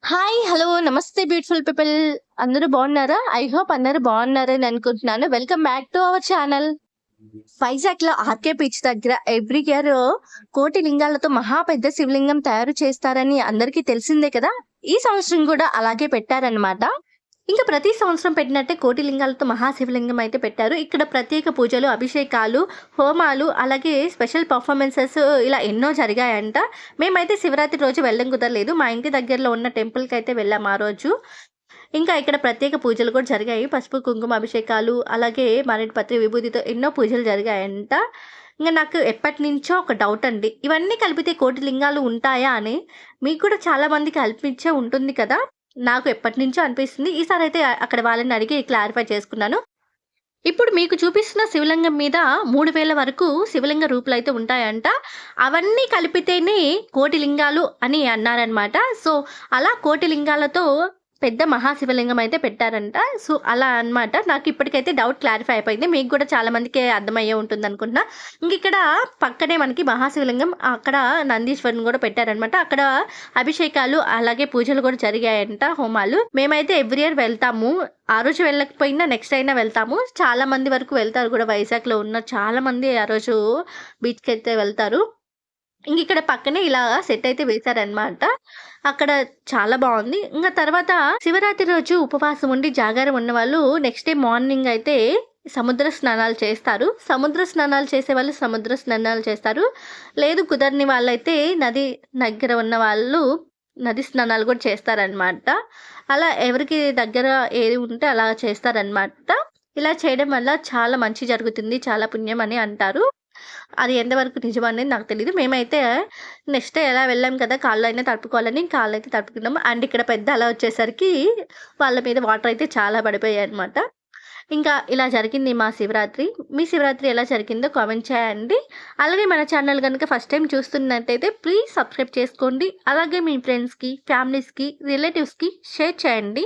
Hi! Hello! నమస్తే beautiful people. అందరూ బాగున్నారా? ఐ హోప్ అందరూ బాగున్నారని అనుకుంటున్నాను. Welcome back to our channel. వైజాగ్‌లో ఆర్‌కే బీచ్ దగ్గర ఎవ్రీ ఇయర్ కోటి లింగాలతో మహా పెద్ద శివలింగం తయారు చేస్తారని అందరికీ తెలిసిందే కదా! ఈ సంవత్సరం కూడా అలాగే పెట్టారన్నమాట. ఇంకా ప్రతి సంవత్సరం పెట్టినట్టే కోటి లింగాలతో మహాశివలింగం అయితే పెట్టారు. ఇక్కడ ప్రత్యేక పూజలు, అభిషేకాలు, హోమాలు అలాగే స్పెషల్ పర్ఫార్మెన్సెస్ ఇలా ఎన్నో జరిగాయంట. మేమైతే శివరాత్రి రోజు వెళ్ళడం కుదరలేదు. మా ఇంటి దగ్గరలో ఉన్న టెంపుల్‌కైతే వెళ్ళాం ఆ రోజు. ఇంకా ఇక్కడ ప్రత్యేక పూజలు కూడా జరిగాయి. పసుపు, కుంకుమ అభిషేకాలు అలాగే మారేడు పత్రి, విభూతితో ఎన్నో పూజలు జరిగాయంట. ఇంక నాకు ఎప్పటినుంచో ఒక డౌట్ అండి. ఇవన్నీ కలిపితే కోటి లింగాలు ఉంటాయా అని. మీకు కూడా చాలా మందికి అనిపించే ఉంటుంది కదా! నాకు ఎప్పటినుంచో అనిపిస్తుంది. ఈసారైతే అక్కడ వాళ్ళని అడిగి క్లారిఫై చేసుకున్నాను. ఇప్పుడు మీకు చూపిస్తున్న శివలింగం మీద 3000 వరకు శివలింగ రూపులైతే ఉంటాయంట. అవన్నీ కలిపితేనే కోటి లింగాలు అని అన్నారనమాట. సో, అలా కోటి లింగాలతో పెద్ద మహాశివలింగం అయితే పెట్టారంట. సో, అలా అనమాట. నాకు ఇప్పటికైతే డౌట్ క్లారిఫై అయిపోయింది. మీకు కూడా చాలా మందికి అర్థమయ్యే ఉంటుందనుకుంటున్నా. ఇంకిక్కడ పక్కనే మనకి మహాశివలింగం, అక్కడ నందీశ్వరుని కూడా పెట్టారనమాట. అక్కడ అభిషేకాలు అలాగే పూజలు కూడా జరిగాయంట, హోమాలు. మేమైతే ఎవ్రీ ఇయర్ వెళ్తాము. ఆ రోజు వెళ్ళకపోయినా నెక్స్ట్ అయినా వెళ్తాము. చాలా మంది వరకు వెళ్తారు కూడా. వైజాగ్‌లో ఉన్న చాలా మంది ఆ రోజు బీచ్‌కైతే వెళ్తారు. ఇంకిక్కడ పక్కనే ఇలా సెట్ అయితే వేశారనమాట. అక్కడ చాలా బావుంది. ఇంగ తర్వాత శివరాత్రి రోజు ఉపవాసం ఉండి జాగారం ఉన్నవాళ్ళు నెక్స్ట్ డే మార్నింగ్ అయితే సముద్ర స్నానాలు చేస్తారు. సముద్ర స్నానాలు చేసేవాళ్ళు సముద్ర స్నానాలు చేస్తారు. లేదు కుదరని వాళ్ళైతే నది దగ్గర ఉన్న వాళ్ళు నది స్నానాలు కూడా చేస్తారనమాట. అలా ఎవరికి దగ్గర ఏది ఉంటే అలా చేస్తారనమాట. ఇలా చేయడం వల్ల చాలా మంచి జరుగుతుంది. చాలా పుణ్యం అని అంటారు. అది ఎంతవరకు నిజమనేది నాకు తెలీదు. మేమైతే నెక్స్ట్ డే ఎలా వెళ్ళాం కదా! కాళ్ళు అయినా తడుపుకోవాలని కాళ్ళైతే తడుపుకున్నాము. అండ్ ఇక్కడ పెద్ద అల వచ్చేసరికి వాళ్ళ మీద వాటర్ అయితే చాలా పడిపోయాయన్నమాట. ఇంకా ఇలా జరిగింది మా శివరాత్రి. మీ శివరాత్రి ఎలా జరిగిందో కామెంట్ చేయండి. అలాగే మన ఛానల్ గనుక ఫస్ట్ టైమ్ చూస్తున్నట్టయితే ప్లీజ్ సబ్స్క్రైబ్ చేసుకోండి. అలాగే మీ ఫ్రెండ్స్‌కి, ఫ్యామిలీస్‌కి, రిలేటివ్స్‌కి షేర్ చేయండి.